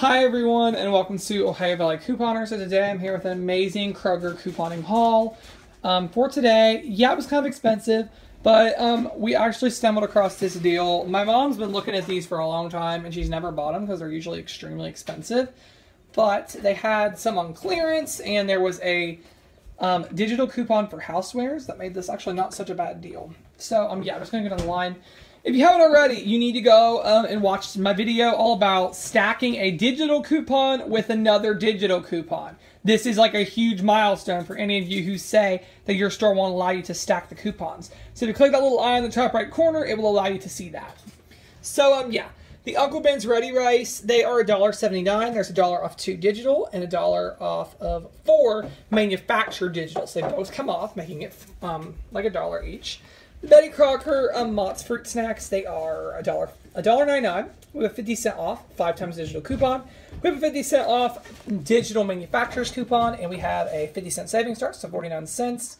Hi everyone, and welcome to Ohio Valley Couponer. So today I'm here with an amazing Kroger couponing haul. For today, yeah, it was kind of expensive, but we actually stumbled across this deal. My mom's been looking at these for a long time, and she's never bought them because they're usually extremely expensive. But they had some on clearance, and there was a digital coupon for housewares that made this actually not such a bad deal. So yeah, I'm just going to get online. If you haven't already, you need to go and watch my video all about stacking a digital coupon with another digital coupon. This is like a huge milestone for any of you who say that your store won't allow you to stack the coupons. So if you click that little eye in the top right corner, it will allow you to see that. So yeah, the Uncle Ben's Ready Rice, they are $1.79. There's $1 off 2 digital and $1 off of 4 manufactured digital. So they both come off, making it like $1 each. The Betty Crocker Mott's Fruit Snacks, they are $1.99. We have 50 cents off, 5 times digital coupon. We have a 50 cents off digital manufacturer's coupon, and we have a 50-cent savings start, so 49 cents.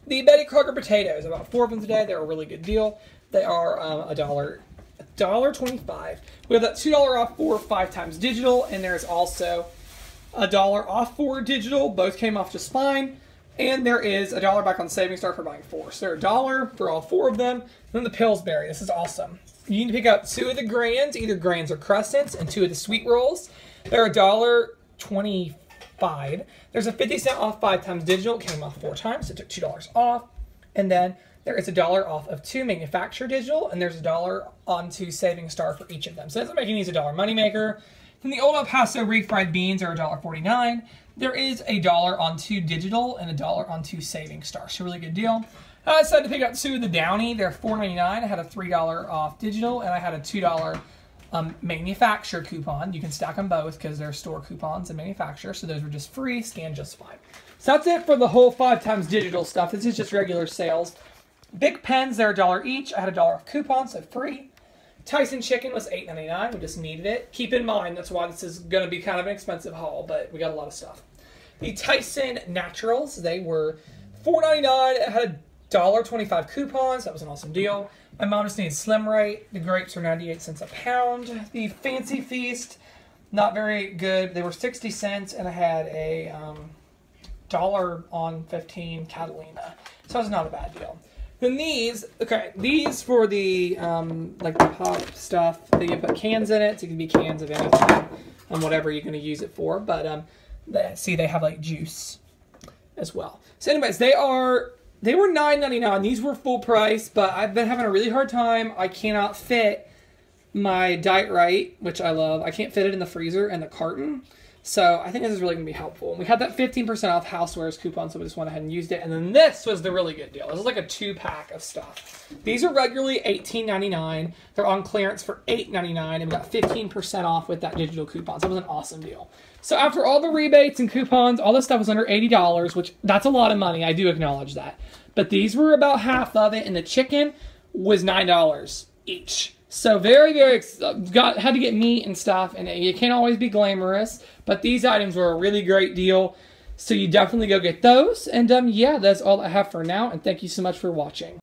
The Betty Crocker potatoes, about 4 of them today. They're a really good deal. They are $1.25. We have that $2 off for 5 times digital, and there's also $1 off for digital. Both came off just fine. And there is $1 back on Savings Star for buying 4. So they're $1 for all 4 of them. And then the Pillsbury. This is awesome. You need to pick up 2 of the Grands, either Grands or Crescents, and 2 of the Sweet Rolls. They're $1.25. There's a 50 cents off 5 times digital. It came off 4 times. So it took $2 off. And then there is $1 off of 2 manufacturer digital. And there's $1 onto Savings Star for each of them. So that's making these a $1 moneymaker. Then the Old El Paso refried beans are $1.49. There is $1 on 2 digital and $1 on 2 Savings Star. So really good deal. I decided to pick up 2 of the Downy. They're $4.99. I had a $3 off digital, and I had a $2 manufacturer coupon. You can stack them both because they're store coupons and manufacturer. So those were just free, scanned just fine. So that's it for the whole 5 times digital stuff. This is just regular sales. Big Pens, they're $1 each. I had $1 off coupon, so free. Tyson chicken was $8.99. We just needed it. Keep in mind, that's why this is going to be kind of an expensive haul, but we got a lot of stuff. The Tyson Naturals, they were $4.99. It had $1.25 coupons. That was an awesome deal. My mom just needed Slim Right. The grapes were 98 cents a pound. The Fancy Feast, not very good. They were 60 cents, and I had a $1 on 15 Catalina. So it was not a bad deal. Then these, okay, these for the, like the pop stuff, they can put cans in it, so it can be cans of anything, and whatever you're going to use it for, but, see, they have, like, juice as well. So anyways, they were $9.99. These were full price, but I've been having a really hard time. I cannot fit my Diet Right, which I love. I can't fit it in the freezer and the carton. So I think this is really going to be helpful. We had that 15% off housewares coupon, so we just went ahead and used it. And then this was the really good deal. This is like a 2-pack of stuff. These are regularly $18.99. They're on clearance for $8.99, and we got 15% off with that digital coupon. So that was an awesome deal. So after all the rebates and coupons, all this stuff was under $80, which that's a lot of money. I do acknowledge that. But these were about half of it, and the chicken was $9 each. So very, very, had to get meat and stuff, and you can't always be glamorous, but these items were a really great deal, so you definitely go get those, and yeah, that's all I have for now, and thank you so much for watching.